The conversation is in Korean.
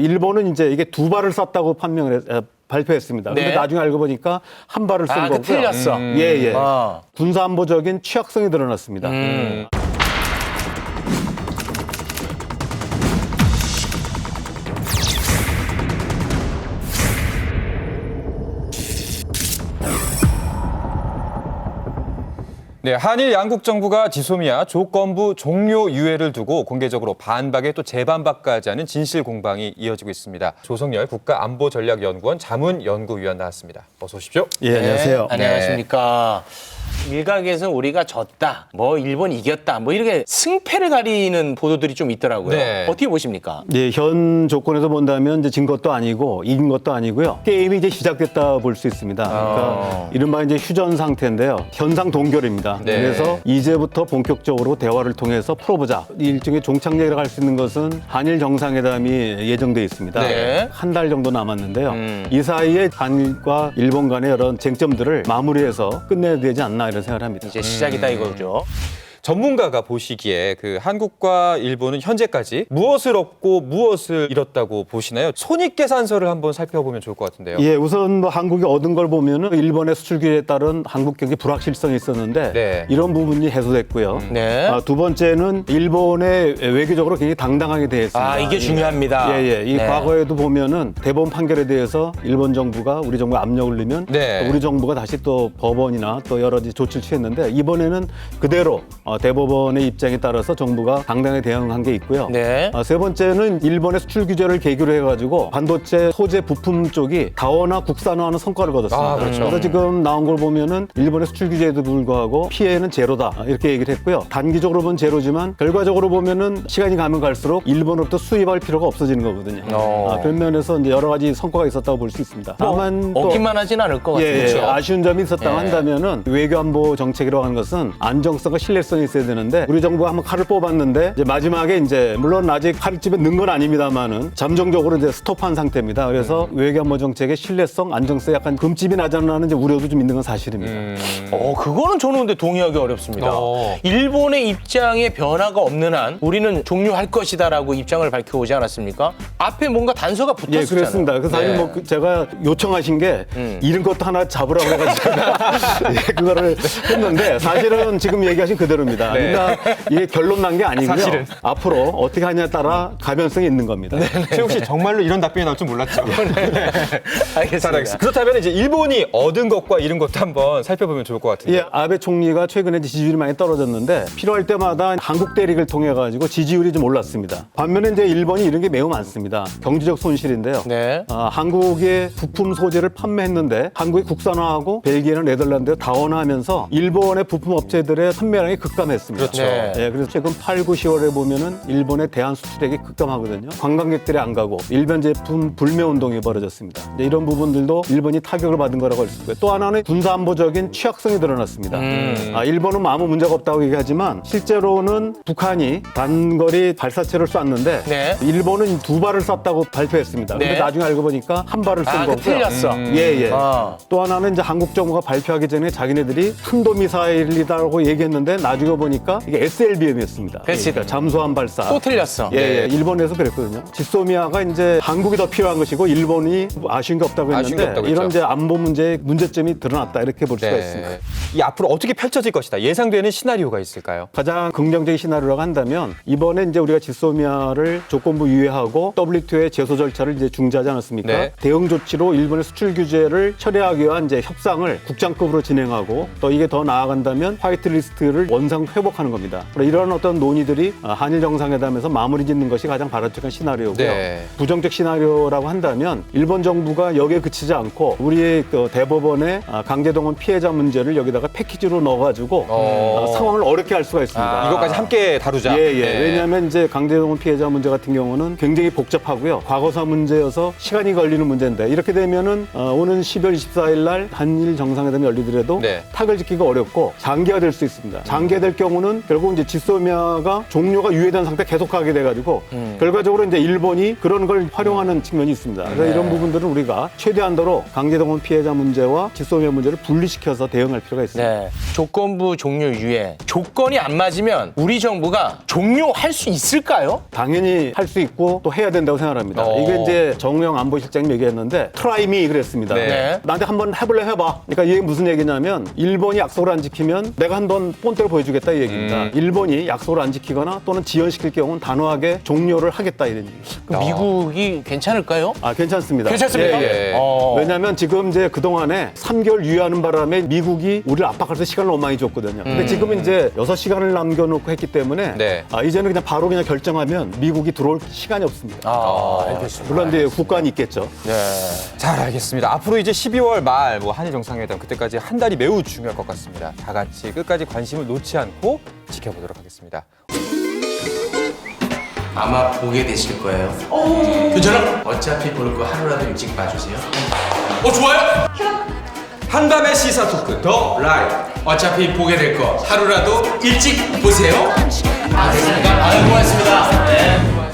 일본은 이제 이게 두 발을 쐈다고 발표했습니다. 네. 근데 나중에 알고 보니까 한 발을 쏜 거고요. 틀렸어. 예. 군사안보적인 취약성이 드러났습니다. 네, 한일 양국 정부가 지소미아 조건부 종료 유예를 두고 공개적으로 반박에 또 재반박까지 하는 진실 공방이 이어지고 있습니다. 조성열 국가안보전략연구원 자문연구위원 나왔습니다. 어서 오십시오. 예, 안녕하세요. 안녕하십니까. 일각에서 우리가 졌다, 뭐 일본 이겼다, 뭐 이렇게 승패를 가리는 보도들이 좀 있더라고요. 네. 어떻게 보십니까? 예, 현 조건에서 본다면 이제 진 것도 아니고 이긴 것도 아니고요. 게임이 이제 시작됐다 볼 수 있습니다. 그러니까 이른바 이제 휴전 상태인데요. 현상 동결입니다. 네. 그래서 이제부터 본격적으로 대화를 통해서 풀어보자. 일종의 종착역이라고 할 수 있는 것은 한일 정상회담이 예정돼 있습니다. 네. 한 달 정도 남았는데요. 이 사이에 한일과 일본 간의 여러 쟁점들을 마무리해서 끝내야 되지 않나 이런 생각을 합니다. 이제 시작이다 이거죠. 전문가가 보시기에 그 한국과 일본은 현재까지 무엇을 얻고 무엇을 잃었다고 보시나요? 손익계산서를 한번 살펴보면 좋을 것 같은데요. 예, 우선 뭐 한국이 얻은 걸 보면은 일본의 수출 규제에 따른 한국 경제 불확실성이 있었는데 네. 이런 부분이 해소됐고요. 네. 두 번째는 일본의 외교적으로 굉장히 당당하게 대했습니다. 아, 이게 중요합니다. 이 네. 과거에도 보면은 대법원 판결에 대해서 일본 정부가 우리 정부에 압력을 넣으면 네. 또 우리 정부가 다시 또 법원이나 또 여러 가지 조치를 취했는데 이번에는 그대로 대법원의 입장에 따라서 정부가 당당하게 대응한 게 있고요. 네. 세 번째는 일본의 수출 규제를 계기로 해가지고 반도체 소재 부품 쪽이 다원화 국산화하는 성과를 거뒀습니다. 아, 그렇죠. 그래서 지금 나온 걸 보면은 일본의 수출 규제에도 불구하고 피해는 제로다 이렇게 얘기를 했고요. 단기적으로 보면 제로지만 결과적으로 보면은 시간이 가면 갈수록 일본으로부터 수입할 필요가 없어지는 거거든요. 그런 면에서 이제 여러 가지 성과가 있었다고 볼 수 있습니다. 다만 또 얻기만 하진 않을 것 같아요. 예, 그렇죠? 아쉬운 점이 있었다고 예. 한다면은 외교안보 정책이라고 하는 것은 안정성과 신뢰성이 있어야 되는데 우리 정부가 한번 칼을 뽑았는데 이제 마지막에 이제 물론 아직 칼집에 넣은 건 아닙니다만은 잠정적으로 이제 스톱한 상태입니다. 그래서 외교안보 정책의 신뢰성, 안정성 약간 금집이 나지 않는 이제 우려도 좀 있는 건 사실입니다. 그거는 저는 근데 동의하기 어렵습니다. 어. 일본의 입장에 변화가 없는 한 우리는 종료할 것이다라고 입장을 밝혀오지 않았습니까? 앞에 뭔가 단서가 예, 붙었잖아요. 그렇습니다. 그래서 사실 네. 뭐 제가 요청하신 게 이런 것도 하나 잡으라고 해가지고 예, 그거를 했는데 사실은 지금 얘기하신 그대로입니다. 네. 그러니까 이게 결론 난 게 아니고요. 사실은. 앞으로 어떻게 하냐에 따라 가변성이 있는 겁니다. 최욱 씨 정말로 이런 답변이 나올 줄 몰랐죠. 알겠습니다. 그렇다면 이제 일본이 얻은 것과 잃은 것도 한번 살펴보면 좋을 것 같은데. 예, 아베 총리가 최근에 지지율이 많이 떨어졌는데 필요할 때마다 한국 대릭을 통해 가지고 지지율이 좀 올랐습니다. 반면에 이제 일본이 이런 게 매우 많습니다. 경제적 손실인데요. 네. 한국의 부품 소재를 판매했는데 한국이 국산화하고 벨기에는 네덜란드에 다원화하면서 일본의 부품 업체들의 판매량이 급감했습니다. 그렇죠. 네. 예, 그래서 최근 8, 9, 10월에 보면은 일본의 대한 수출액이 급감하거든요. 관광객들이 안 가고 일본 제품 불매 운동이 벌어졌습니다. 이제 이런 부분들도 일본이 타격을 받은 거라고 할 수 있고요. 또 하나는 군사안보적인 취약성이 드러났습니다. 일본은 아무 문제가 없다고 얘기하지만 실제로는 북한이 단거리 발사체를 쐈는데 네. 일본은 두 발을 쐈다고 발표했습니다. 네. 근데 나중에 알고 보니까 한 발을 쏜 거고요. 틀렸어. 예. 아. 또 하나는 이제 한국 정부가 발표하기 전에 자기네들이 탄도미사일이라고 얘기했는데 나중에 보니까 이게 SLBM이었습니다. 그렇지. 그러니까 잠수함 발사. 또 틀렸어. 예, 일본에서 그랬거든요. 지소미아가 이제 한국이 더 필요한 것이고 일본이 아쉬운 게 없다고 아쉬운 게 했는데 없다고 이런 했죠. 이제 안보 문제점이 드러났다 이렇게 볼 수가 있습니다. 이 앞으로 어떻게 펼쳐질 것이다. 예상되는 시나리오가 있을까요? 가장 긍정적인 시나리오라고 한다면 이번에 이제 우리가 지소미아를 조건부 유예하고 WTO의 제소 절차를 이제 중지하지 않았습니까? 네. 대응 조치로 일본의 수출 규제를 처리하기 위한 이제 협상을 국장급으로 진행하고 또 이게 더 나아간다면 화이트리스트를 원상 회복하는 겁니다. 이런 어떤 논의들이 한일 정상회담에서 마무리 짓는 것이 가장 바람직한 시나리오고요. 네. 부정적 시나리오라고 한다면 일본 정부가 여기에 그치지 않고 우리의 그 대법원의 강제동원 피해자 문제를 여기다가 패키지로 넣어가지고 상황을 어렵게 할 수가 있습니다. 이것까지 함께 다루자. 예. 네. 왜냐하면 이제 강제동원 피해자 문제 같은 경우는 굉장히 복잡하고요. 과거사 문제여서 시간이 걸리는 문제인데 이렇게 되면은 오는 12월 24일 날 한일 정상회담이 열리더라도 네. 탁을 짓기가 어렵고 장기화될 수 있습니다. 장기화되면 될 경우는 결국 이제 지소미아가 종료가 유예된 상태 계속 가게 돼가지고 결과적으로 이제 일본이 그런 걸 활용하는 측면이 있습니다. 그래서 이런 부분들은 우리가 최대한도로 강제동원 피해자 문제와 지소미아 문제를 분리시켜서 대응할 필요가 있습니다. 네. 조건부 종료 유예. 조건이 안 맞으면 우리 정부가 종료할 수 있을까요? 당연히 할 수 있고 또 해야 된다고 생각합니다. 이게 이제 정우영 안보실장님 얘기했는데 트라이미 그랬습니다. 네. 나한테 한번 해볼래 해봐. 그러니까 이게 무슨 얘기냐면 일본이 약속을 안 지키면 내가 한번 본때를 보여주겠다 이 얘기입니다. 일본이 약속을 안 지키거나 또는 지연시킬 경우는 단호하게 종료를 하겠다 이런 얘기입니다. 그럼 미국이 괜찮을까요? 아 괜찮습니다. 괜찮습니까? 예, 예. 왜냐하면 지금 이제 그동안에 3개월 유예하는 바람에 미국이 우리를 압박해서 시간을 너무 많이 줬거든요. 근데 지금은 이제 6시간을 남겨놓고 했기 때문에 네. 이제는 그냥 바로 그냥 결정하면 미국이 들어올 시간이 없습니다. 알겠습니다. 물론 이제 국가는 있겠죠. 네. 잘 알겠습니다. 앞으로 이제 12월 말 한일 정상회담 그때까지 한 달이 매우 중요할 것 같습니다. 다 같이 끝까지 관심을 놓지 않고 지켜보도록 하겠습니다. 아마 보게 되실 거예요. 괜찮아? 어차피 볼 거 하루라도 일찍 봐주세요. 좋아요? 한밤의 시사 토크 더 라이브. 어차피 보게 될 거 하루라도 일찍 보세요. 알겠습니다. 고맙습니다. 네.